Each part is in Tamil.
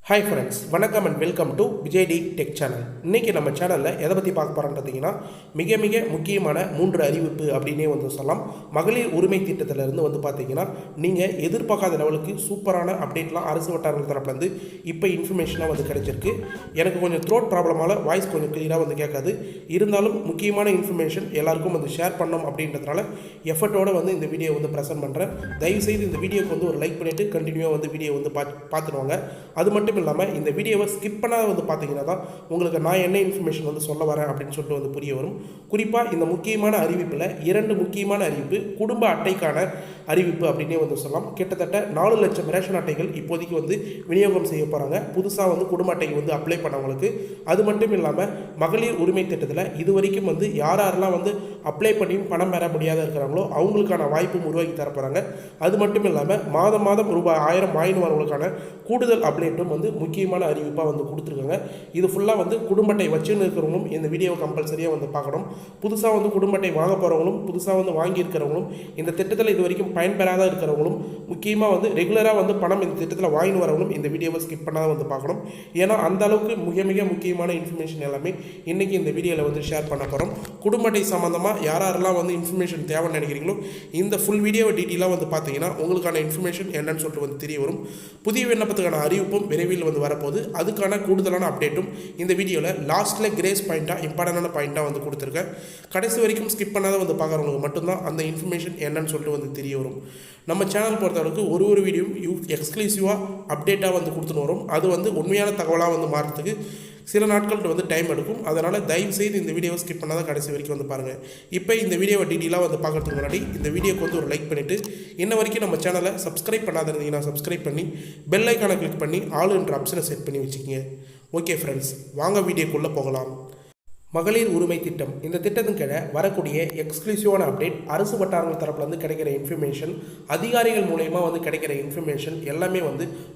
ஹாய் ஃப்ரெண்ட்ஸ், வணக்கம் and welcome to விஜய்டி tech channel. இன்றைக்கி நம்ம சேனலில் எதை பற்றி பார்க்க போகிறோன்னு பார்த்தீங்கன்னா, மிக மிக முக்கியமான 3 அறிவிப்பு அப்படின்னே சொல்லலாம். மகளிர் உரிமை திட்டத்திலிருந்து பார்த்தீங்கன்னா, நீங்கள் எதிர்பார்க்காத லெவலுக்கு சூப்பரான அப்டேட்லாம் அரசு வட்டாரங்கள் தரப்புலேருந்து இப்போ இன்ஃபர்மேஷனாக கிடைச்சிருக்கு. எனக்கு கொஞ்சம் த்ரோட் ப்ராப்ளமால் வாய்ஸ் கொஞ்சம் கிளியராக கேட்காது. இருந்தாலும் முக்கியமான இன்ஃபர்மேஷன் எல்லாருக்கும் ஷேர் பண்ணோம் அப்படின்றதுனால எஃபர்ட்டோடு இந்த வீடியோ ப்ரெசென்ட் பண்ணுறேன். தயவுசெய்து இந்த வீடியோக்கு ஒரு லைக் பண்ணிவிட்டு கண்டினியூவாக வீடியோ பார்த்துருவாங்க. அது மட்டும் இல்லாமல் இந்த வீடியோவை ஸ்கிப் பண்ணாத பார்த்தீங்கன்னா தான் உங்களுக்கு நான் என்ன இன்ஃபர்மேஷன் சொல்ல வரேன் அப்படின்னு சொல்லிட்டு புரிய வரும். குறிப்பாக இந்த முக்கியமான அறிவிப்பில் 2 முக்கியமான அறிவிப்பு குடும்ப அட்டைக்கான அறிவிப்பு அப்படின்னே சொல்லலாம். கிட்டத்தட்ட 4 லட்சம் ரேஷன் அட்டைகள் இப்போதைக்கு விநியோகம் செய்ய போகிறாங்க. புதுசாக குடும்ப அட்டைக்கு அப்ளை பண்ணவங்களுக்கு. அது மட்டும் இல்லாமல் மகளிர் உரிமை திட்டத்தில் இது வரைக்கும் யாரெல்லாம் அப்ளை பண்ணியும் பணம் பெற முடியாத இருக்கிறாங்களோ அவங்களுக்கான வாய்ப்பும் உருவாக்கி தரப்போகிறாங்க. அது மட்டும் இல்லாமல் மாதம் மாதம் ரூபாய் 1000 வாங்கிட்டு வரவங்களுக்கான கூடுதல் அப்டேட்டும் முக்கியமான அறிவிப்பாக கொடுத்துருக்காங்க. இது ஃபுல்லாக குடும்ப அட்டை வச்சுன்னு இருக்கிறவங்களும் இந்த வீடியோவை கம்பல்சரியாக பார்க்கணும். புதுசாக குடும்ப அட்டை வாங்க போகிறவங்களும் புதுசாக வாங்கியிருக்கிறவங்களும் இந்த திட்டத்தில் இது வரைக்கும் பயன்பெறாத இருக்கிறவங்களும் முக்கியமாக ரெகுலராக பணம் இந்த திட்டத்தில் வாங்கிட்டு வரவங்களும் இந்த வீடியோவை ஸ்கிப் பண்ணாத பார்க்கணும். ஏன்னா அந்த அளவுக்கு மிக மிக முக்கியமான இன்ஃபர்மேஷன் எல்லாமே இன்றைக்கி இந்த வீடியோவில் ஷேர் பண்ண போகிறோம். குடும்ப அட்டை சம்மந்தமாக யாரெல்லாம் இன்ஃபர்மேஷன் தேவைன்னு நினைக்கிறீங்களோ இந்த ஃபுல் வீடியோவை டீட்டெயிலாக பார்த்தீங்கன்னா உங்களுக்கான இன்ஃபர்மேஷன் என்னன்னு சொல்லிட்டு தெரிய வரும். புதிய விண்ணப்பத்துக்கான அறிவிப்பும் விரைவில் வரப்போகுது. அதுக்கான கூடுதலான அப்டேட்டும் இந்த வீடியோவில் லாஸ்ட்டில் கிரேஸ் பாயிண்ட்டாக இம்பார்ட்டண்டான பாயிண்ட்டாக கொடுத்துருக்கேன். கடைசி வரைக்கும் ஸ்கிப் பண்ணாத பார்க்குறவங்களுக்கு மட்டும்தான் அந்த இன்ஃபர்மேஷன் என்னன்னு சொல்லிட்டு தெரிய வரும். நம்ம சேனல் பொறுத்தளவுக்கு ஒரு வீடியோவும் எக்ஸ்க்ளூசிவாக அப்டேட்டாக கொடுத்துன்னு வரும். அது உண்மையான தகவலாக மாறுறதுக்கு சில நாட்கள் டைம் எடுக்கும். அதனால் தயவுசெய்து இந்த வீடியோவை ஸ்கிப் பண்ணாதான் கடைசி வரைக்கும் பாருங்கள். இப்போ இந்த வீடியோவை டீட்டெயிலாக பார்க்கறதுக்கு முன்னாடி இந்த வீடியோக்கு ஒரு லைக் பண்ணிவிட்டு இன்ன வரைக்கும் நம்ம சேனலை சப்ஸ்கிரைப் பண்ணாத இருந்தீங்கன்னா சப்ஸ்கிரைப் பண்ணி பெல் ஐக்கானை கிளிக் பண்ணி ஆல் என்ற ஆப்ஷனை செட் பண்ணி வச்சுக்கோங்க. ஓகே ஃப்ரெண்ட்ஸ், வாங்க வீடியோக்குள்ளே போகலாம். மகளிர் உரிமை திட்டம், இந்த திட்டத்தின் கீழே வரக்கூடிய எக்ஸ்க்ளூசிவான அப்டேட், அரசு வட்டாரங்கள் தரப்புலேருந்து கிடைக்கிற இன்ஃபர்மேஷன், அதிகாரிகள் மூலயமா கிடைக்கிற இன்ஃபர்மேஷன் எல்லாமே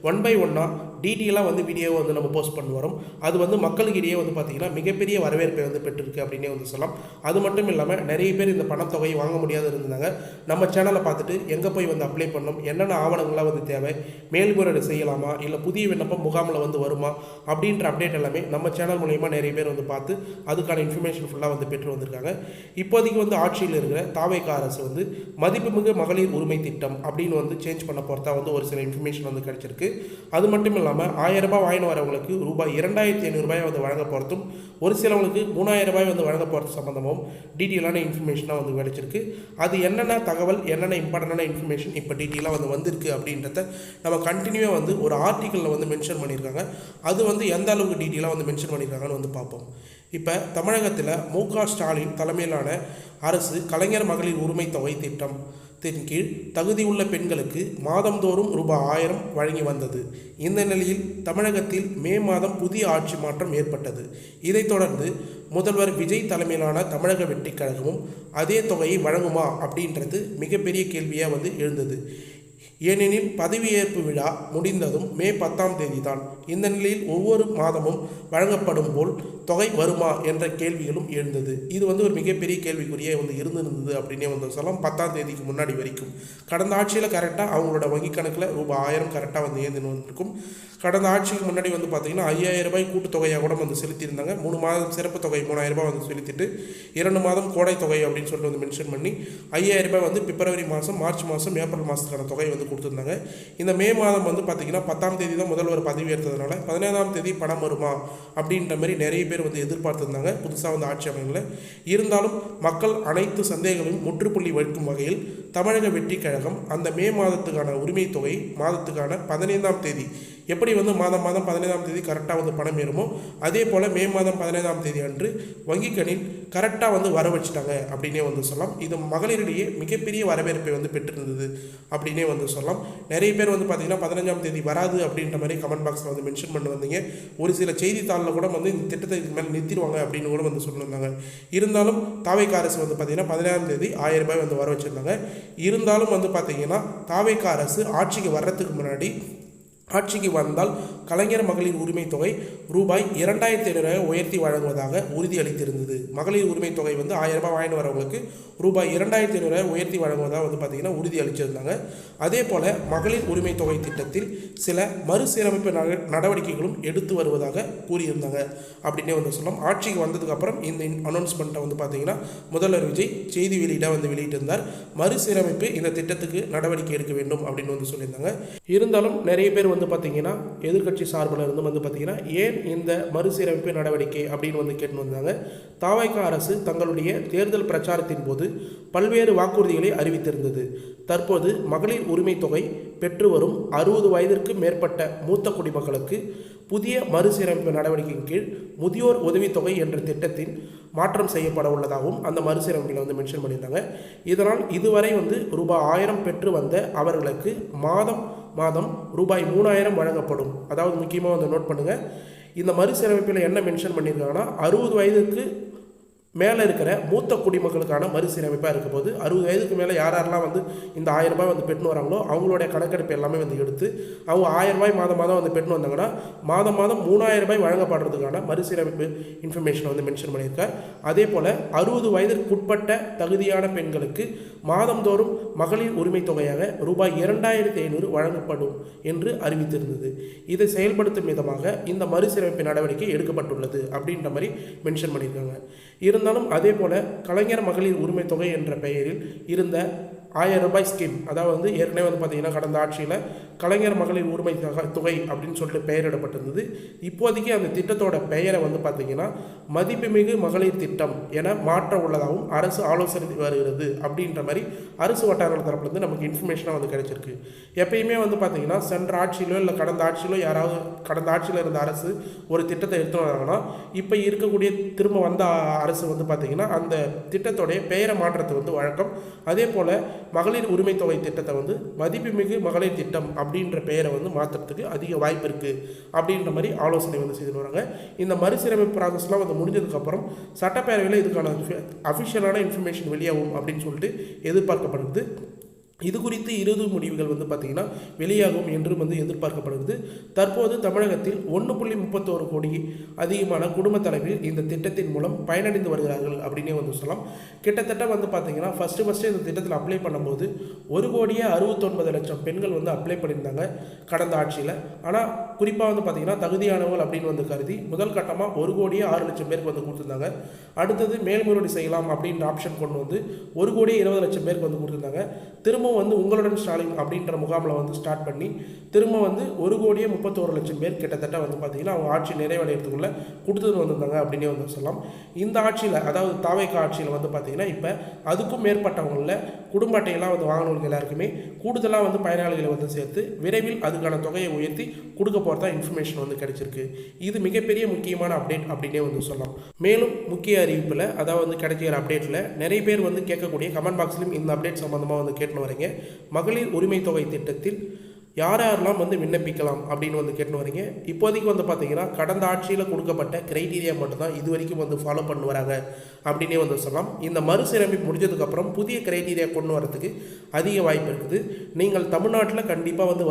ஒன் பை ஒன்னாக டீட்டெயிலாக வீடியோவை நம்ம போஸ்ட் பண்ணி வரோம். அது மக்களுக்கிடையே பார்த்திங்கன்னா மிகப்பெரிய வரவேற்பை பெற்றிருக்கு அப்படின்னே சொல்லலாம். அது மட்டும் இல்லாமல் நிறைய பேர் இந்த பணத்தொகையை வாங்க முடியாத இருந்தாங்க. நம்ம சேனலை பார்த்துட்டு எங்கே போய் அப்ளை பண்ணணும், என்னென்ன ஆவணங்களாக தேவை, மேல்முறையீடு செய்யலாமா, இல்லை புதிய விண்ணப்பம் முகாமில் வருமா அப்படின்ற அப்டேட் எல்லாமே நம்ம சேனல் மூலயமா நிறைய பேர் பார்த்து அதுக்கான இன்ஃபர்மேஷன் ஃபுல்லாக பெற்று வந்திருக்காங்க. இப்போதைக்கு ஆட்சியில் இருக்கிற தாவேகா அரசு மதிப்புமிகு மகளிர் உரிமை திட்டம் அப்படின்னு சேஞ்ச் பண்ண போகிறதா ஒரு சில இன்ஃபர்மேஷன் கிடைச்சிருக்கு. அது மட்டும் இல்லாமல் 1000 ரூபாய் வாங்கிட்டு வரவங்களுக்கு ரூபாய் 2500 வழங்க போகிறதும், ஒரு சிலவங்களுக்கு 3000 ரூபாய் வழங்க போகிறது சம்மந்தமும் டீட்டெயிலான இன்ஃபர்மேஷனாக கிடைச்சிருக்கு. அது என்னென்ன தகவல், என்னென்ன இம்பார்ட்டண்டான இன்ஃபர்மேஷன் இப்போ டீட்டெயிலாக வந்திருக்கு அப்படின்றத நம்ம கண்டினியூவாக ஒரு ஆர்டிக்கலில் மென்ஷன் பண்ணியிருக்காங்க. அது எந்த அளவுக்கு டீட்டெயிலாக மென்ஷன் பண்ணியிருக்காங்கன்னு பார்ப்போம். இப்போ தமிழகத்தில் மு.க. ஸ்டாலின் தலைமையிலான அரசு கலைஞர் மகளிர் உரிமை தொகை திட்டத்தின் கீழ் தகுதியுள்ள பெண்களுக்கு மாதந்தோறும் ரூபாய் 1000 வழங்கி வந்தது. இந்த நிலையில் தமிழகத்தில் மே மாதம் புதிய ஆட்சி மாற்றம் ஏற்பட்டது. இதைத் தொடர்ந்து முதல்வர் விஜய் தலைமையிலான தமிழக வெற்றிக் கழகமும் அதே தொகையை வழங்குமா அப்படின்றது மிகப்பெரிய கேள்வியாக எழுந்தது. ஏனெனில் பதவியேற்பு விழா முடிந்ததும் மே 10ஆம் தேதி தான். இந்த நிலையில் ஒவ்வொரு மாதமும் வழங்கப்படும் போல் தொகை வருமா என்ற கேள்விகளும் எழுந்தது. இது ஒரு மிகப்பெரிய கேள்விக்குறியே இருந்திருந்தது அப்படின்னே சொல்லலாம். 10ஆம் தேதிக்கு முன்னாடி வரைக்கும் கடந்த ஆட்சியில் கரெக்டாக அவங்களோட வங்கி கணக்கில் ரூபாய் 1000 கரெக்டாக ஏந்தின்னு வந்திருக்கும். கடந்த ஆட்சிக்கு முன்னாடி பார்த்தீங்கன்னா 5000 ரூபாய் கூட்டுத்தொகையாக கூட செலுத்தியிருந்தாங்க. 3 மாதம் சிறப்பு தொகை 3000 ரூபாய் செலுத்திட்டு 2 மாதம் கோடை தொகை அப்படின்னு சொல்லிட்டு மென்ஷன் பண்ணி 5000 ரூபாய் பிப்ரவரி மாதம், மார்ச் மாதம், ஏப்ரல் மாதத்துக்கான தொகை கொடுத்துருந்தாங்க. இந்த மே மாதம் பார்த்தீங்கன்னா 10ஆம் தேதி தான் முதல்வர் பதவி ஏற்றதுனால 15ஆம் தேதி பணம் வருமா அப்படின்ற மாதிரி நிறைய பேர் எதிர்பார்த்துருந்தாங்க புதுசாக ஆட்சி அமையல. இருந்தாலும் மக்கள் அனைத்து சந்தேகங்களையும் முற்றுப்புள்ளி வைக்கும் வகையில் தமிழக வெற்றிக் கழகம் அந்த மே மாதத்துக்கான உரிமை தொகை மாதத்துக்கான 15ஆம் தேதி எப்படி மாதம் 15ஆம் தேதி கரெக்டாக பணம் ஏறுமோ அதே போல் மே மாதம் 15ஆம் தேதி அன்று வங்கிக்கணில் கரெக்டாக வர வச்சுட்டாங்க அப்படின்னே சொல்லலாம். இது மகளிரிடையே மிகப்பெரிய வரவேற்பை பெற்றிருந்தது அப்படின்னே சொல்லலாம். நிறைய பேர் பார்த்தீங்கன்னா 15ஆம் தேதி வராது அப்படின்ற மாதிரி கமெண்ட் பாக்ஸில் மென்ஷன் பண்ணி வந்தீங்க. ஒரு சில செய்தித்தாளில் கூட இந்த திட்டத்தை இதுக்கு மேலே நிறுத்திடுவாங்க அப்படின்னு கூட சொல்லியிருந்தாங்க. இருந்தாலும் தாவேகா அரசு பார்த்தீங்கன்னா 15ஆம் தேதி 1000 ரூபாய் வர வச்சுருந்தாங்க. இருந்தாலும் பார்த்தீங்கன்னா தாவேகா அரசு ஆட்சிக்கு வர்றதுக்கு முன்னாடி ஆட்சிக்கு வந்தால் கலைஞர் மகளிர் உரிமை தொகை ரூபாய் 2500 உயர்த்தி வழங்குவதாக உறுதியளித்திருந்தது. மகளிர் உரிமை தொகை வந்து 1000 ரூபாய் வாங்கிட்டு வரவங்களுக்கு ரூபாய் 2500 உயர்த்தி வழங்குவதாக வந்து பார்த்திங்கன்னா உறுதியளிச்சிருந்தாங்க. அதே போல் மகளிர் உரிமை தொகை திட்டத்தில் சில மறுசீரமைப்பு நடவடிக்கைகளும் எடுத்து வருவதாக கூறியிருந்தாங்க அப்படின்னே வந்து சொல்லலாம். ஆட்சிக்கு வந்ததுக்கப்புறம் இந்த அனௌன்ஸ்மெண்ட்டை வந்து பார்த்திங்கன்னா முதல்வர் விஜய் செய்தி வெளியிட்டிருந்தார். மறுசீரமைப்பு இந்த திட்டத்துக்கு நடவடிக்கை எடுக்க வேண்டும் அப்படின்னு வந்து சொல்லியிருந்தாங்க. இருந்தாலும் நிறைய பேர் வந்து பார்த்திங்கன்னா எதிர்க்கட்சி சார்பில் இருந்து வந்து பார்த்திங்கன்னா ஏன் இந்த மறுசீரமைப்பு நடவடிக்கை அப்படின்னு வந்து கேட்டு வந்தாங்க. தாவைக்கா அரசு தங்களுடைய தேர்தல் பிரச்சாரத்தின் போது பல்வேறு வாக்குறுதிகளை அறிவித்திருந்தது. தற்போது மகளிர் உரிமை தொகை பெற்று வரும் 60 வயதிற்கு மேற்பட்ட மூத்த குடிமக்களுக்கு புதிய மறுசீரமைப்பு நடவடிக்கையின் கீழ் முதியோர் உதவித்தொகை என்ற திட்டத்தின் மாற்றம் செய்யப்பட உள்ளதாகவும் அந்த மறுசீரமைப்பில் வந்து மென்ஷன் பண்ணியிருந்தாங்க. இதனால் இதுவரை வந்து ரூபாய் 1000 பெற்று வந்த அவர்களுக்கு மாதம் ரூபாய் 3000 வழங்கப்படும். அதாவது முக்கியமாக வந்து நோட் பண்ணுங்கள், இந்த மறுசீரமைப்பில் என்ன மென்ஷன் பண்ணியிருக்காங்கன்னா 60 வயதுக்கு மேலே இருக்கிற மூத்த குடிமக்களுக்கான மறுசீரமைப்பாக இருக்க போது 60 வயதுக்கு மேலே யாரெல்லாம் வந்து இந்த 1000 ரூபாய் வந்து பெற்று வராங்களோ அவங்களுடைய கணக்கெடுப்பு எல்லாமே வந்து எடுத்து அவங்க 1000 ரூபாய் மாதம் வந்து பெற்று வந்தாங்கன்னா மாதம் 3000 ரூபாய் வழங்கப்படுறதுக்கான மறுசீரமைப்பு இன்ஃபர்மேஷனை வந்து மென்ஷன் பண்ணியிருக்கார். அதே போல் 60 வயதிற்குட்பட்ட தகுதியான பெண்களுக்கு மாதந்தோறும் மகளிர் உரிமை தொகையாக ரூபாய் 2500 வழங்கப்படும் என்று அறிவித்திருந்தது. இதை செயல்படுத்தும் விதமாக இந்த மறுசீரமைப்பு நடவடிக்கை எடுக்கப்பட்டுள்ளது அப்படின்ற மாதிரி மென்ஷன் பண்ணியிருக்காங்க. இருந்தாலும் அதே போல் கலைஞர் மகளிர் உரிமை தொகை என்ற பெயரில் இருந்த 1000 ரூபாய் ஸ்கீம், அதாவது வந்து ஏற்கனவே வந்து பார்த்திங்கன்னா கடந்த ஆட்சியில் கலைஞர் மகளிர் உரிமை தொகை அப்படின்னு சொல்லிட்டு பெயரிடப்பட்டிருந்தது. இப்போதைக்கு அந்த திட்டத்தோட பெயரை வந்து பார்த்திங்கன்னா மதிப்புமிகு மகளிர் திட்டம் என மாற்ற உள்ளதாகவும் அரசு ஆலோசனை வருகிறது அப்படின்ற மாதிரி அரசு வட்டாரங்கள் தரப்புலேருந்து நமக்கு இன்ஃபர்மேஷனாக வந்து கிடைச்சிருக்கு. எப்பயுமே வந்து பார்த்திங்கன்னா சென்ற ஆட்சியிலோ இல்லை கடந்த ஆட்சியிலோ யாராவது கடந்த ஆட்சியில் இருந்த அரசு ஒரு திட்டத்தை எடுத்து வந்தாங்கன்னா இப்போ இருக்கக்கூடிய திரும்ப வந்த அரசு வந்து பார்த்திங்கன்னா அந்த திட்டத்தோடைய பெயரை மாற்றத்தை வந்து வழக்கம். அதே போல் மகளிர் உரிமை தொகை திட்டத்தை வந்து மதிப்புமிகு மகளிர் திட்டம் அப்படின்ற பெயரை வந்து மாற்றுறதுக்கு அதிக வாய்ப்பு இருக்குது அப்படின்ற மாதிரி ஆலோசனை வந்து செய்து வராங்க. இந்த மறுசீரமைப்பு ப்ராசஸ்லாம் வந்து முடிஞ்சதுக்கப்புறம் சட்டப்பேரவையில் இதுக்கான அஃபிஷியலான இன்ஃபர்மேஷன் வெளியாகும் அப்படின்னு சொல்லிட்டு எதிர்பார்க்கப்படுது. இது குறித்து இறுதி முடிவுகள் வந்து பார்த்திங்கன்னா வெளியாகும் என்றும் வந்து எதிர்பார்க்கப்படுகிறது. தற்போது தமிழகத்தில் 1.31 கோடி அதிகமான குடும்ப தலைவர்கள் இந்த திட்டத்தின் மூலம் பயனடைந்து வருகிறார்கள் அப்படின்னே வந்து சொல்லலாம். கிட்டத்தட்ட வந்து பார்த்திங்கன்னா ஃபஸ்ட்டு இந்த திட்டத்தில் அப்ளை பண்ணும்போது 1,69,00,000 பெண்கள் வந்து அப்ளை பண்ணியிருந்தாங்க கடந்த ஆட்சியில். ஆனால் குறிப்பாக வந்து பார்த்திங்கன்னா தகுதியானவர்கள் அப்படின்னு வந்து கருதி முதல் கட்டமாக 1,06,00,000 பேருக்கு வந்து கொடுத்துருந்தாங்க. அடுத்தது மேல்முறையீடு செய்யலாம் அப்படின்ற ஆப்ஷன் கொண்டு வந்து 1,20,00,000 பேருக்கு வந்து கொடுத்துருந்தாங்க. திரும்ப வந்து உங்களுடன் ஸ்டாலின் அப்படின்ற முகாமில் வந்து ஸ்டார்ட் பண்ணி திரும்ப வந்து 1,31,00,000 பேர் கிட்டத்தட்ட வந்து பார்த்திங்கன்னா அவங்க ஆட்சி நிறைவடைகிறதுக்குள்ளே கொடுத்துட்டு வந்திருந்தாங்க அப்படின்னே வந்து சொல்லலாம். இந்த ஆட்சியில் அதாவது தாவைக்கா ஆட்சியில் வந்து பார்த்திங்கன்னா இப்போ அதுக்கும் மேற்பட்டவங்களில் குடும்ப அட்டையெல்லாம் வந்து வாங்கினவங்களுக்கு எல்லாருக்குமே கூடுதலாக வந்து பயனாளிகளை வந்து சேர்த்து விரைவில் அதுக்கான தொகையை உயர்த்தி கொடுக்க போகிறதா இன்ஃபர்மேஷன் வந்து கிடைச்சிருக்கு. இது மிகப்பெரிய முக்கியமான அப்டேட் அப்படின்னே வந்து சொல்லலாம். மேலும் முக்கிய அறிவிப்பில் அதாவது வந்து கிடைக்கிற அப்டேட்டில் நிறைய பேர் வந்து கேட்கக்கூடிய கமெண்ட் பாக்ஸ்லையும் இந்த அப்டேட் சம்மந்தமாக வந்து கேட்டுன்னு வரீங்க. மகளிர் உரிமை தொகை திட்டத்தில் யாரெல்லாம் வந்து விண்ணப்பிக்கலாம் அப்படின்னு வந்து கேட்டு வரீங்க. இப்போதைக்கு வந்து பார்த்திங்கன்னா கடந்த ஆட்சியில் கொடுக்கப்பட்ட கிரைட்டீரியா மட்டும்தான் இது வரைக்கும் வந்து ஃபாலோ பண்ணி வராங்க அப்படின்னே வந்து சொல்லலாம். இந்த மறுசீரமைப்பு முடிஞ்சதுக்கப்புறம் புதிய கிரைட்டீரியா கொண்டு வரதுக்கு அதிக வாய்ப்பு இருக்குது. நீங்கள் தமிழ்நாட்டில் கண்டிப்பாக வந்து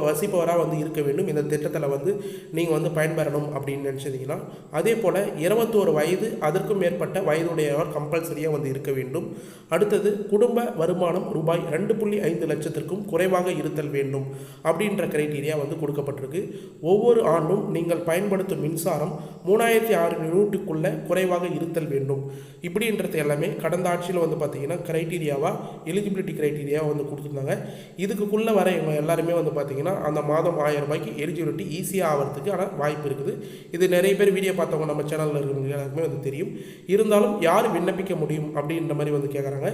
வசிப்பவராக வந்து இருக்க வேண்டும். இந்த திட்டத்தில் வந்து நீங்கள் வந்து பயன்பெறணும் அப்படின்னு நினச்சிங்கன்னா அதே போல் 21 வயது அதற்கும் மேற்பட்ட வயதுடையவர் கம்பல்சரியாக வந்து இருக்க வேண்டும். அடுத்தது குடும்ப வருமானம் ரூபாய் 2.5 லட்சத்திற்கும் குறைவாக இருத்தல் வேண்டும் அப்படின்ற கிரைட்டீரியா வந்து கொடுக்கப்பட்டிருக்கு. ஒவ்வொரு ஆண்டும் நீங்கள் பயன்படுத்தும் மின்சாரம் 3600 யூனிட்டுக்குள்ளே குறைவாக இருத்தல் வேண்டும். இப்படின்றது எல்லாமே கடந்த ஆட்சியில் வந்து பார்த்திங்கன்னா கிரைட்டீரியாவாக எலிஜிபிலிட்டி கிரைட்டீரியாவை வந்து கொடுத்துருந்தாங்க. இதுக்குள்ளே வர இவங்க எல்லாருமே வந்து பார்த்திங்கன்னா அந்த மாதம் 1000 ரூபாய்க்கு எலிஜிபிலிட்டி ஈஸியாக ஆகிறதுக்கு ஆனால் வாய்ப்பு இருக்குது. இது நிறைய பேர் வீடியோ பார்த்தவங்க நம்ம சேனலில் இருக்கிறவங்க எல்லாருக்குமே வந்து தெரியும். இருந்தாலும் யார் விண்ணப்பிக்க முடியும் அப்படின்ற மாதிரி வந்து கேட்குறாங்க.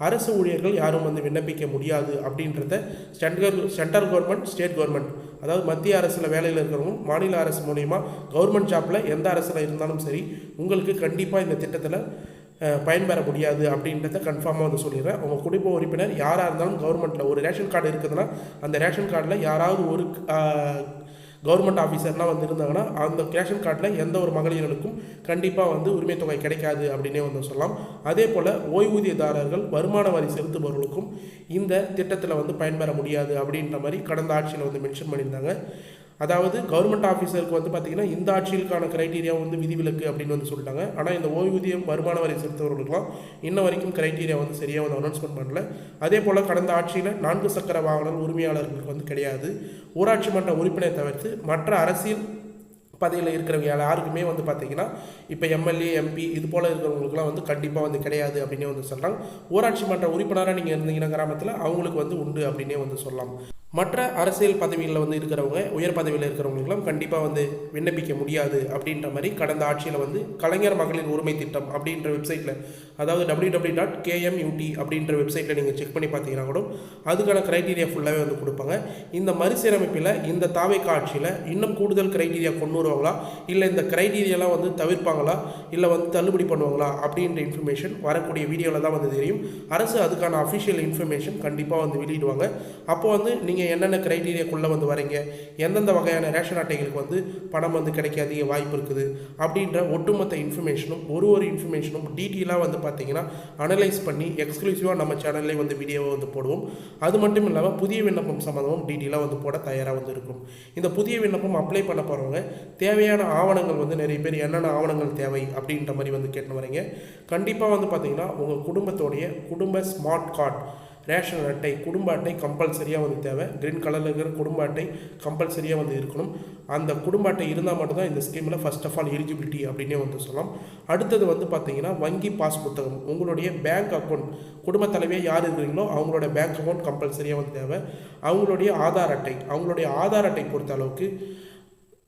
அரசு ஊழியர்கள் யாரும் வந்து விண்ணப்பிக்க முடியாது அப்படின்றத சென்ட்ரல் கவர்மெண்ட் ஸ்டேட் கவர்மெண்ட் அதாவது மத்திய அரசில் வேலையில் இருக்கிறவங்க மாநில அரசு மூலயமா கவர்மெண்ட் ஜாப்பில் எந்த அரசில் இருந்தாலும் சரி உங்களுக்கு கண்டிப்பாக இந்த திட்டத்தில் பயன்பெற முடியாது அப்படின்றத கன்ஃபார்மாக வந்து சொல்லிடுறேன். உங்கள் குடும்ப உறுப்பினர் யாராக இருந்தாலும் கவர்மெண்ட்டில் ஒரு ரேஷன் கார்டு இருக்குதுன்னா அந்த ரேஷன் கார்டில் யாராவது ஒரு கவர்மெண்ட் ஆஃபீஸர்லாம் வந்து இருந்தாங்கன்னா அந்த ரேஷன் கார்டில் எந்த ஒரு மகளிர்களுக்கும் கண்டிப்பாக வந்து உரிமை தொகை கிடைக்காது அப்படின்னே வந்து சொல்லலாம். அதே போல் ஓய்வூதியதாரர்கள் வருமான வரி செலுத்துபவர்களுக்கும் இந்த திட்டத்தில் வந்து பயன்பெற முடியாது அப்படின்ற மாதிரி கடந்த ஆட்சியில் வந்து மென்ஷன் பண்ணியிருந்தாங்க. அதாவது கவர்மெண்ட் ஆஃபீஸருக்கு வந்து பார்த்திங்கன்னா இந்த ஆட்சிகளுக்கான கிரைட்டீரியா வந்து விதிவிலக்கு அப்படின்னு வந்து சொல்லிட்டாங்க. ஆனால் இந்த ஓய்வூதியம் வருமான வரி செலுத்துவவர்களுக்கெல்லாம் இன்ன வரைக்கும் கிரைட்டீரியா வந்து சரியாக வந்து அனௌன்ஸ்மெண்ட் பண்ணல. அதே போல் கடந்த ஆட்சியில் 4 சக்கர வாகன உரிமையாளர்களுக்கு வந்து கிடையாது. ஊராட்சி மன்ற உறுப்பினரை தவிர்த்து மற்ற அரசியல் பதவியில் இருக்கிறவங்க யாருக்குமே வந்து பார்த்திங்கன்னா இப்போ எம்எல்ஏ எம்பி இது போல் இருக்கிறவங்களுக்குலாம் வந்து கண்டிப்பாக வந்து கிடையாது அப்படின்னே வந்து சொல்கிறாங்க. ஊராட்சி மன்ற உறுப்பினராக நீங்கள் இருந்தீங்கன்னா கிராமத்தில் அவங்களுக்கு வந்து உண்டு அப்படின்னே வந்து சொல்லலாம். மற்ற அரசியல் பதவிகளில் வந்து இருக்கிறவங்க உயர் பதவியில் இருக்கிறவங்களுக்குலாம் கண்டிப்பாக வந்து விண்ணப்பிக்க முடியாது அப்படின்ற மாதிரி கடந்த ஆட்சியில் வந்து கலைஞர் மகளிர் உரிமை திட்டம் அப்படின்ற வெப்சைட்டில், அதாவது www.kmut அப்படின்ற வெப்சைட்டில் நீங்கள் செக் பண்ணி பார்த்தீங்கன்னா கூட அதுக்கான க்ரைட்டீரியா ஃபுல்லாகவே வந்து கொடுப்பாங்க. இந்த மறுசீரமைப்பில் இந்த தாவேக்கா ஆட்சியில் இன்னும் கூடுதல் க்ரைட்டீரியா கொண்டு வருவாங்களா, இல்லை இந்த க்ரைட்டீரியாலாம் வந்து தவிர்ப்பாங்களா, இல்லை வந்து தள்ளுபடி பண்ணுவாங்களா அப்படின்ற இன்ஃபர்மேஷன் வரக்கூடிய வீடியோவில் தான் வந்து தெரியும். அரசு அதுக்கான அஃபிஷியல் இன்ஃபர்மேஷன் கண்டிப்பாக வந்து வெளியிடுவாங்க. அப்போ வந்து நீங்கள் என்னென்ன கிரைட்டீரியாக்குள்ளே வந்து வரீங்க, எந்தெந்த வகையான ரேஷன் அட்டைகளுக்கு வந்து பணம் வந்து கிடைக்க அதிக வாய்ப்பு இருக்குது அப்படின்ற ஒட்டுமொத்த இன்ஃபர்மேஷனும் ஒரு இன்ஃபர்மேஷனும் டீட்டெயிலாக வந்து பார்த்தீங்கன்னா அனலைஸ் பண்ணி எக்ஸ்க்ளூசிவாக நம்ம சேனல்லே வந்து வீடியோவை வந்து போடுவோம். அது மட்டும் இல்லாமல் புதிய விண்ணப்பம் சம்மந்தமும் டீட்டெயிலாக வந்து போட தயாராக வந்து இருக்கும். இந்த புதிய விண்ணப்பம் அப்ளை பண்ண போகிறவங்க தேவையான ஆவணங்கள் வந்து நிறைய பேர் என்னென்ன ஆவணங்கள் தேவை அப்படின்ற மாதிரி வந்து கேட்டு வரீங்க. கண்டிப்பாக வந்து பார்த்தீங்கன்னா உங்கள் குடும்பத்தோடைய குடும்ப ஸ்மார்ட் கார்டு, ரேஷன் அட்டை, குடும்ப அட்டை கம்பல்சரியாக வந்து தேவை. கிரீன் கலரில் இருக்கிற குடும்ப அட்டை கம்பல்சரியாக வந்து இருக்கணும். அந்த குடும்ப அட்டை இருந்தால் மட்டும்தான் இந்த ஸ்கீமில் ஃபர்ஸ்ட் ஆஃப் ஆல் எலிஜிபிலிட்டி அப்படின்னே வந்து சொல்லலாம். அடுத்தது வந்து பார்த்தீங்கன்னா வங்கி பாஸ் புத்தகம், உங்களுடைய பேங்க் அக்கௌண்ட், குடும்ப தலைவியாக யார் இருக்கிறீங்களோ அவங்களோட பேங்க் அக்கௌண்ட் கம்பல்சரியாக வந்து தேவை. அவங்களுடைய ஆதார் அட்டை, அவங்களுடைய ஆதார் அட்டை பொறுத்த அளவுக்கு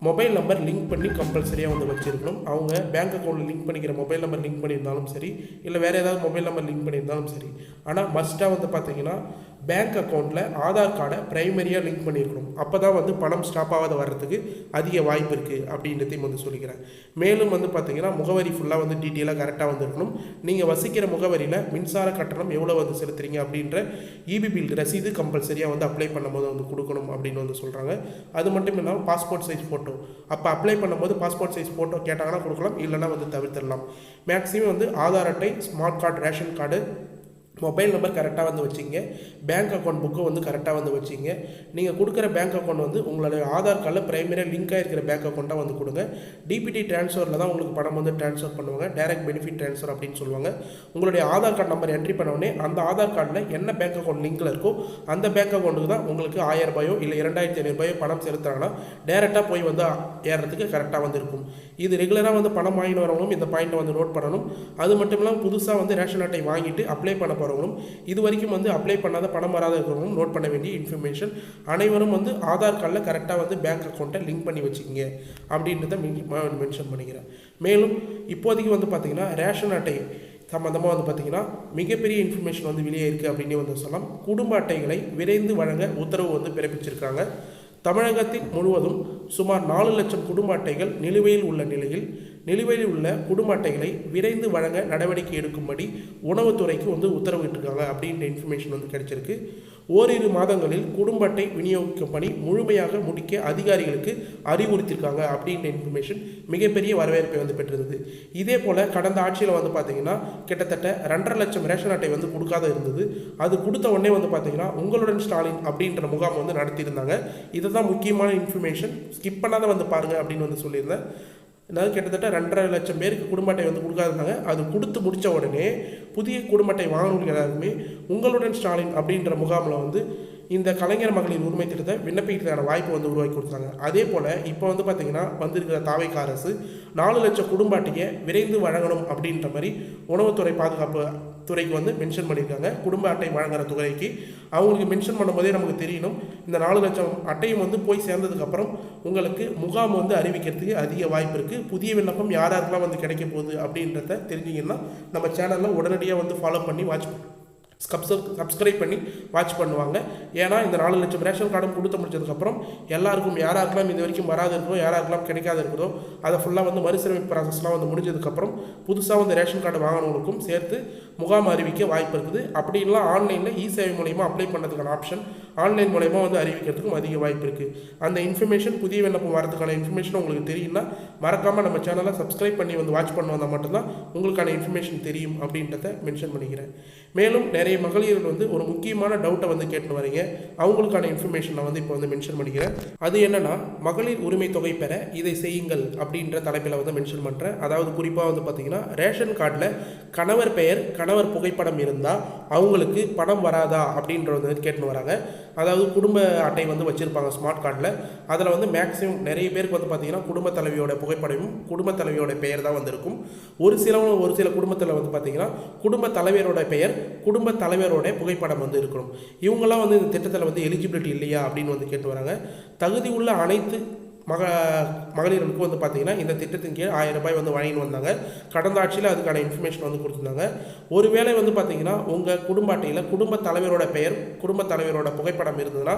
மொபைல் நம்பர் லிங்க் பண்ணி கம்பல்சரியாக வந்து வச்சுருக்கணும். அவங்க பேங்க் அக்கௌண்ட்டில் லிங்க் பண்ணிக்கிற மொபைல் நம்பர் லிங்க் பண்ணியிருந்தாலும் சரி, இல்லை வேறு ஏதாவது மொபைல் நம்பர் லிங்க் பண்ணியிருந்தாலும் சரி. ஆனால் மஸ்ட்டாக வந்து பார்த்திங்கன்னா பேங்க் அக்கௌண்ட்டில் ஆதார் கார்டை ப்ரைமரியாக லிங்க் பண்ணியிருக்கணும். அப்போ தான் வந்து பணம் ஸ்டாப் ஆகாத வர்றதுக்கு அதிக வாய்ப்பு இருக்குது அப்படின்றதையும் வந்து சொல்லிக்கிறேன். மேலும் வந்து பார்த்திங்கன்னா முகவரி ஃபுல்லாக வந்து டீட்டெயிலாக கரெக்டாக வந்து இருக்கணும். நீங்கள் வசிக்கிற முகவரியில் மின்சார கட்டணம் எவ்வளோ வந்து செலுத்துறீங்க அப்படின்ற இபி பில் ரசீது கம்பல்சரியாக வந்து அப்ளை பண்ணும்போது வந்து கொடுக்கணும் அப்படின்னு வந்து சொல்கிறாங்க. அது மட்டும் இல்லாமல் பாஸ்போர்ட் சைஸ் ஃபோட்டோ, அப்போ அப்ளை பண்ணும்போது பாஸ்போர்ட் சைஸ் ஃபோட்டோ கேட்டாங்கன்னா கொடுக்கலாம், இல்லைனா வந்து தவிர்த்திடலாம். மேக்ஸிமம் வந்து ஆதார் அட்டை, smart card, ration card, mobile number கரெக்டாக வந்து வச்சிங்க. பேங்க் அக்கௌண்ட் புக்கு வந்து கரெக்டாக வந்து வச்சிங்க. நீங்கள் கொடுக்குற பேங்க் அக்கௌண்ட் வந்து உங்களுடைய ஆதார் கார்டில் ப்ரைமரியாக லிங்காக இருக்கிற பேங்க் அக்கௌண்ட்டாக வந்து கொடுங்க. டிபிடி ட்ரான்ஸ்ஃபரில் தான் உங்களுக்கு பணம் வந்து ட்ரான்ஸ்ஃபர் பண்ணுவாங்க, டைரக்ட் பெனிஃபிட் ட்ரான்ஸ்ஃபர் அப்படின்னு சொல்லுவாங்க. உங்களுடைய ஆதார் கார்டு நம்பர் என்ட்ரி பண்ணோடனே அந்த ஆதார் கார்டில் என்ன பேங்க் அக்கௌண்ட் லிங்கில் இருக்கோ அந்த பேங்க் அக்கௌண்ட்டுக்கு தான் உங்களுக்கு 1000 ரூபாயோ இல்லை 2500 ரூபாயோ பணம் செலுத்துறாங்கன்னா டேரெக்டாக போய் வந்து ஏறுறதுக்கு கரெக்டாக வந்து இருக்கும். இது ரெகுலராக வந்து பணம் வாங்கிட்டு வரவங்களும் இந்த பாயிண்ட்டை வந்து நோட் பண்ணணும். அது மட்டும் இல்லாமல் புதுசாக வந்து ரேஷன் அட்டை வாங்கிட்டு அப்ளை பண்ண போகிறவங்களும், இது வரைக்கும் வந்து அப்ளை பண்ணாத பணம் வராத இருக்கிறவங்களும் நோட் பண்ண வேண்டிய இன்ஃபர்மேஷன். அனைவரும் வந்து ஆதார் கார்டில் கரெக்டாக வந்து பேங்க் அக்கௌண்ட்டை லிங்க் பண்ணி வச்சுக்கிங்க அப்படின்றத மென்ஷன் பண்ணிக்கிறேன். மேலும் இப்போதைக்கு வந்து பார்த்திங்கன்னா ரேஷன் அட்டை சம்மந்தமாக வந்து பார்த்திங்கன்னா மிகப்பெரிய இன்ஃபர்மேஷன் வந்து வெளியே இருக்குது அப்படின்னு வந்து சொல்லலாம். குடும்ப அட்டைகளை விரைந்து வழங்க உத்தரவு வந்து பிறப்பிச்சிருக்காங்க. தமிழகத்தில் முழுவதும் சுமார் 4 லட்சம் குடும்ப அட்டைகள் நிலுவையில் உள்ள நிலையில் நிலுவையில் உள்ள குடும்ப அட்டைகளை விரைந்து வழங்க நடவடிக்கை எடுக்கும்படி உணவுத்துறைக்கு வந்து உத்தரவிட்டிருக்காங்க அப்படின்ற இன்ஃபர்மேஷன் வந்து கிடைச்சிருக்கு. ஓரிரு மாதங்களில் குடும்ப அட்டை விநியோகிக்கும் பணி முழுமையாக முடிக்க அதிகாரிகளுக்கு அறிவுறுத்தியிருக்காங்க அப்படின்ற இன்ஃபர்மேஷன் மிகப்பெரிய வரவேற்பை வந்து பெற்றிருந்தது. இதே போல் கடந்த ஆட்சியில் வந்து பார்த்திங்கன்னா கிட்டத்தட்ட 2.5 லட்சம் ரேஷன் அட்டை வந்து கொடுக்காத இருந்தது. அது கொடுத்த உடனே வந்து பார்த்திங்கன்னா உங்களுடன் ஸ்டாலின் அப்படின்ற முகாம் வந்து நடத்தியிருந்தாங்க. இதுதான் முக்கியமான இன்ஃபர்மேஷன், ஸ்கிப் பண்ணாத வந்து பாருங்கள் அப்படின்னு வந்து சொல்லியிருந்தேன். அதாவது கிட்டத்தட்ட 2.5 லட்சம் பேருக்கு குடும்ப அட்டை வந்து கொடுக்காதுனாங்க. அது கொடுத்து முடித்த உடனே புதிய குடும்ப அட்டை வாங்கணும் எல்லாருக்குமே உங்களுடன் ஸ்டாலின் அப்படின்ற முகாமில் வந்து இந்த கலைஞர் மகளிர் உரிமை திட்டத்தை விண்ணப்பிக்கிறதுக்கான வாய்ப்பு வந்து உருவாக்கி கொடுத்தாங்க. அதே போல் இப்போ வந்து பார்த்திங்கன்னா வந்திருக்கிற தாவேக்கா அரசு 4 லட்சம் குடும்ப அட்டையை விரைந்து வழங்கணும் அப்படின்ற மாதிரி உணவுத்துறை பாதுகாப்பு துறைக்கு வந்து மென்ஷன் பண்ணியிருக்காங்க. குடும்ப அட்டை வழங்குகிற துறைக்கு அவங்களுக்கு மென்ஷன் பண்ணும்போதே நமக்கு தெரியணும் இந்த 4 லட்சம் அட்டையும் வந்து போய் சேர்ந்ததுக்கப்புறம் உங்களுக்கு முகாம் வந்து அறிவிக்கிறதுக்கு அதிக வாய்ப்பு இருக்குது. புதிய விண்ணப்பம் யாராருக்கெல்லாம் வந்து கிடைக்க போகுது அப்படின்றத தெரிஞ்சிங்கன்னா நம்ம சேனலில் உடனடியாக வந்து ஃபாலோ பண்ணி வாட்ச் சப்ஸ்கிரைப் பண்ணி வாட்ச் பண்ணுவாங்க. ஏன்னா இந்த 4 லட்சம் ரேஷன் கார்டும் கொடுத்து முடிச்சதுக்கப்புறம் எல்லாருக்கும் யாராருக்கெல்லாம் இது வரைக்கும் வராது இருக்கோ, யாராருக்கெல்லாம் கிடைக்காது இருக்குதோ, அதை ஃபுல்லாக வந்து மறுசீரமைப்பு ப்ராசஸ்லாம் வந்து முடிஞ்சதுக்கப்புறம் புதுசாக வந்து ரேஷன் கார்டு வாங்கினவங்களுக்கும் சேர்த்து முகாம் அறிவிக்க வாய்ப்பு இருக்குது. அப்படின்லாம் ஆன்லைனில் இ-சேவை மூலயமா அப்ளை பண்ணுறதுக்கான ஆப்ஷன் ஆன்லைன் மூலயமா வந்து அறிவிக்கிறதுக்கும் அதிக வாய்ப்பு இருக்குது. அந்த இன்ஃபர்மேஷன் புதிய விண்ணப்பம் வரதுக்கான இன்ஃபர்மேஷன் உங்களுக்கு தெரியும்னா மறக்காமல் நம்ம சேனலை சப்ஸ்கிரைப் பண்ணி வந்து வாட்ச் பண்ண வந்தால் மட்டும்தான் உங்களுக்கான இன்ஃபர்மேஷன் தெரியும் அப்படின்றத மென்ஷன் பண்ணிக்கிறேன். மேலும் நிறைய மகளிர்கள் வந்து ஒரு முக்கியமான டவுட்டை வந்து கேட்டு வரீங்க. அவங்களுக்கான இன்ஃபர்மேஷன் நான் வந்து இப்போ வந்து மென்ஷன் பண்ணிக்கிறேன். அது என்னன்னா, மகளிர் உரிமை தொகை பெற இதை செய்யுங்கள் அப்படின்ற தலைப்பில் வந்து மென்ஷன் பண்ணுறேன். அதாவது குறிப்பாக வந்து பார்த்தீங்கன்னா, ரேஷன் கார்டில் கணவர் பெயர் கணவர் புகைப்படம் இருந்தால் அவங்களுக்கு பணம் வராதா அப்படின்றது வந்து கேட்டுன்னு வராங்க. அதாவது குடும்ப அட்டை வந்து வச்சுருப்பாங்க ஸ்மார்ட் கார்டில். அதில் வந்து மேக்ஸிமம் நிறைய பேருக்கு வந்து பார்த்தீங்கன்னா குடும்ப தலைவியோட புகைப்படமும் குடும்ப தலைவியோட பெயர் தான் வந்திருக்கும். ஒரு சில குடும்பத்தில் வந்து பார்த்தீங்கன்னா குடும்ப தலைவரோட பெயர் குடும்ப தலைவரோட புகைப்படம் வந்து இருக்கணும். இவங்கெல்லாம் வந்து இந்த திட்டத்தில் வந்து எலிஜிபிலிட்டி இல்லையா அப்படின்னு வந்து கேட்டு வராங்க. தகுதி உள்ள அனைத்து மகளிர்களுக்கு வந்து பார்த்தீங்கன்னா இந்த திட்டத்தின் கீழ் 1000 ரூபாய் வந்து வழங்கின்னு வந்தாங்க. கடந்த ஆட்சியில் அதுக்கான இன்ஃபர்மேஷன் வந்து கொடுத்துருந்தாங்க. ஒருவேளை வந்து பார்த்தீங்கன்னா உங்கள் குடும்ப அட்டையில் குடும்ப தலைவரோட பெயர் குடும்ப தலைவரோட புகைப்படம் இருந்ததுன்னா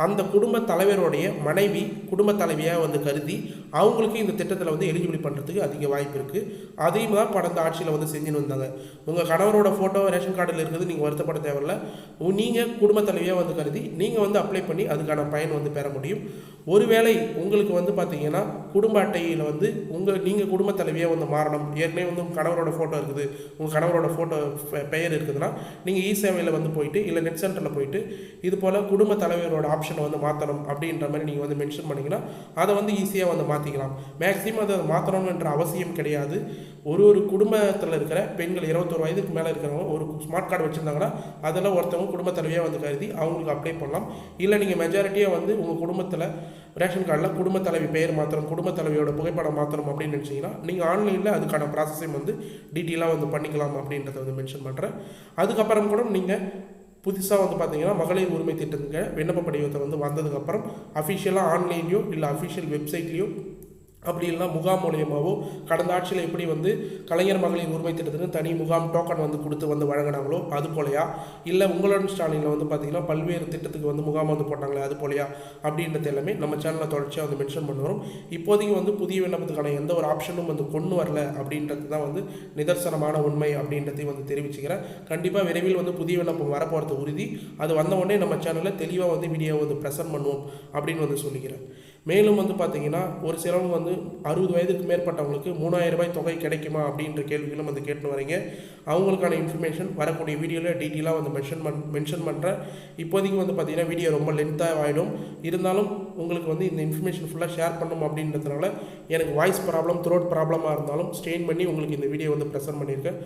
அந்த குடும்ப தலைவருடைய மனைவி குடும்ப தலைவியாக வந்து கருதி அவங்களுக்கு இந்த திட்டத்தில் வந்து எலிஜிபிள் பண்ணுறதுக்கு அதிக வாய்ப்பு இருக்குது. அதையும் தான் கடந்த ஆட்சியில் வந்து செஞ்சுன்னு வந்தாங்க. உங்கள் கணவரோட ஃபோட்டோ ரேஷன் கார்டில் இருக்குது, நீங்கள் வருத்தப்பட தேவையில்லை. நீங்கள் குடும்ப தலைவியாக வந்து கருதி நீங்கள் வந்து அப்ளை பண்ணி அதுக்கான பயன் வந்து பெற முடியும். ஒருவேளை உங்களுக்கு வந்து பார்த்தீங்கன்னா குடும்ப அட்டையில் வந்து நீங்கள் குடும்ப தலைவியாக வந்து மாறணும், ஏற்கனவே வந்து உங்கள் கணவரோட ஃபோட்டோ இருக்குது, உங்கள் கணவரோட ஃபோட்டோ பெயர் இருக்குதுன்னா நீங்கள் இ-சேவையில் வந்து போயிட்டு இல்லை நெட் சென்டரில் போயிட்டு இது போல் குடும்ப தலைவரோட ஆப்ஷனை வந்து மாற்றணும் அப்படின்ற மாதிரி நீங்கள் வந்து மென்ஷன் பண்ணிங்கன்னா அதை வந்து ஈஸியாக வந்து மாற்றிக்கலாம். மேக்ஸிமம் அதை மாற்றணுன்ற அவசியம் கிடையாது. ஒரு குடும்பத்தில் இருக்கிற பெண்கள் 21 வயதுக்கு மேலே இருக்கிறவங்க ஒரு ஸ்மார்ட் கார்டு வச்சுருந்தாங்கன்னா அதில் ஒருத்தவங்க குடும்ப தலைவியாக வந்து கருதி அவங்களுக்கு அப்ளை பண்ணலாம். இல்லை நீங்கள் மெஜாரிட்டியாக வந்து உங்கள் குடும்பத்தில் ரேஷன் கார்டில் குடும்ப தலைவி பெயர் மாற்றணும், குடும்ப தலைவியோட புகைப்படம் மாற்றணும் அப்படின்னு நினச்சிங்கன்னா நீங்கள் ஆன்லைனில் அதுக்கான ப்ராசஸையும் வந்து டீட்டெயிலாக வந்து பண்ணிக்கலாம் அப்படின்றத வந்து மென்ஷன் பண்ணுறேன். அதுக்கப்புறம் கூட நீங்கள் புதுசாக வந்து பார்த்தீங்கன்னா மகளிர் உரிமை திட்டத்துக்கு விண்ணப்ப படிவத்தை வந்து வந்ததுக்கப்புறம் அஃபிஷியலாக ஆன்லைன்லையோ இல்லை அஃபிஷியல் வெப்சைட்லேயோ அப்படி இல்லைனா முகாம் மூலியமாகவோ கடந்த ஆட்சியில் எப்படி வந்து கலைஞர் மகளிர் உரிமை திட்டத்துக்கு தனி முகாம் டோக்கன் வந்து கொடுத்து வந்து வழங்கினாங்களோ அது போலையா, இல்லை உங்களோட ஸ்டாலினில் வந்து பார்த்திங்கன்னா பல்வேறு திட்டத்துக்கு வந்து முகாம் வந்து போட்டாங்களே அது போலையா அப்படின்றது எல்லாமே நம்ம சேனலில் தொடர்ச்சியாக வந்து மென்ஷன் பண்ணுறோம். இப்போதைக்கு வந்து புதிய விண்ணப்பத்துக்கான எந்த ஒரு ஆப்ஷனும் வந்து கொண்டு வரல அப்படின்றது தான் வந்து நிதர்சனமான உண்மை அப்படின்றதையும் வந்து தெரிவிச்சுக்கிறேன். கண்டிப்பாக விரைவில் வந்து புதிய விண்ணப்பம் வரப்போகிறது உறுதி. அது வந்த உடனே நம்ம சேனலில் தெளிவாக வந்து வீடியோ வந்து ப்ரெசென்ட் பண்ணுவோம் அப்படின்னு வந்து சொல்லிக்கிறேன். மேலும் வந்து பார்த்திங்கன்னா ஒரு சிலவங்க வந்து 60 வயதுக்கு மேற்பட்டவங்களுக்கு 3000 ரூபாய் தொகை கிடைக்குமா அப்படின்ற கேள்விகளும் வந்து கேட்டு வரீங்க. அவங்களுக்கான இன்ஃபர்மேஷன் வரக்கூடிய வீடியோவில் டீட்டெயிலாக வந்து மென்ஷன் பண்ணுறேன். இப்போதைக்கு வந்து பார்த்திங்கன்னா வீடியோ ரொம்ப லென்த்தாக ஆகிடும். இருந்தாலும் உங்களுக்கு வந்து இந்த இன்ஃபர்மேஷன் ஃபுல்லாக ஷேர் பண்ணணும் அப்படின்றதுனால எனக்கு வாய்ஸ் ப்ராப்ளம் த்ரோட் ப்ராப்ளமாக இருந்தாலும் ஸ்ட்ரெயின் பண்ணி உங்களுக்கு இந்த வீடியோ வந்து ப்ரெசென்ட் பண்ணியிருக்கேன்.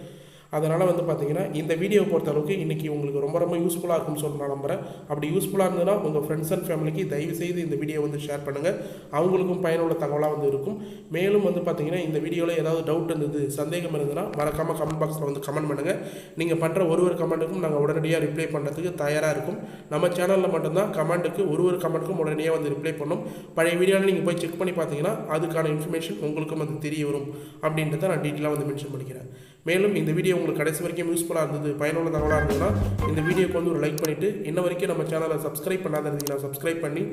அதனால் வந்து பார்த்திங்கன்னா இந்த வீடியோவை பொறுத்தளவுக்கு இன்றைக்கி உங்களுக்கு ரொம்ப யூஸ்ஃபுல்லாக இருக்கும்னு சொல்லி நான் நம்புகிறேன். அப்படி யூஸ்ஃபுல்லாக இருந்ததுன்னா உங்கள் ஃப்ரெண்ட்ஸ் அண்ட் ஃபேமிலிக்கு தயவுசெய்து இந்த வீடியோ வந்து ஷேர் பண்ணுங்கள். அவங்களுக்கும் பயனுள்ள தகவலாக வந்து இருக்கும். மேலும் வந்து பார்த்திங்கன்னா இந்த வீடியோவில் ஏதாவது டவுட் இருந்தது சந்தேகம் இருந்ததுன்னா மறக்காமல் கமெண்ட் பாக்ஸில் வந்து கமெண்ட் பண்ணுங்கள். நீங்கள் பண்ணுற ஒரு கமெண்ட்டுக்கும் நாங்கள் உடனடியாக ரிப்ளை பண்ணுறதுக்கு தயாராக இருக்கும். நம்ம சேனலில் மட்டும்தான் கமெண்ட்டுக்கு ஒரு கமெண்ட்டுக்கும் உடனடியாக வந்து ரிப்ளை பண்ணணும். பழைய வீடியோவில் நீங்கள் போய் செக் பண்ணி பார்த்தீங்கன்னா அதுக்கான இன்ஃபர்மேஷன் உங்களுக்கும் வந்து தெரிய வரும் அப்படின்றத நான் டீட்டெயிலாக வந்து மென்ஷன் பண்ணிக்கிறேன். மேலும் இந்த வீடியோ உங்களுக்கு கடைசி வரைக்கும் யூஸ்ஃபுல்லாக இருந்தது, பயனுள்ள தகவலாக இருந்ததுன்னா இந்த வீடியோக்கு வந்து ஒரு லைக் பண்ணிவிட்டு இன்ன வரைக்கும் நம்ம சேனலை சப்ஸ்கிரைப் பண்ணாத இருந்தீங்கன்னா சப்ஸ்கிரைப் பண்ணி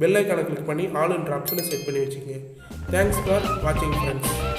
பெல் ஐக்கானை கிளிக் பண்ணி ஆல் என்ற ஆப்ஷனை செட் பண்ணி வச்சுக்கோங்க. தேங்க்ஸ் ஃபார் வாட்சிங் ஃப்ரெண்ட்ஸ்.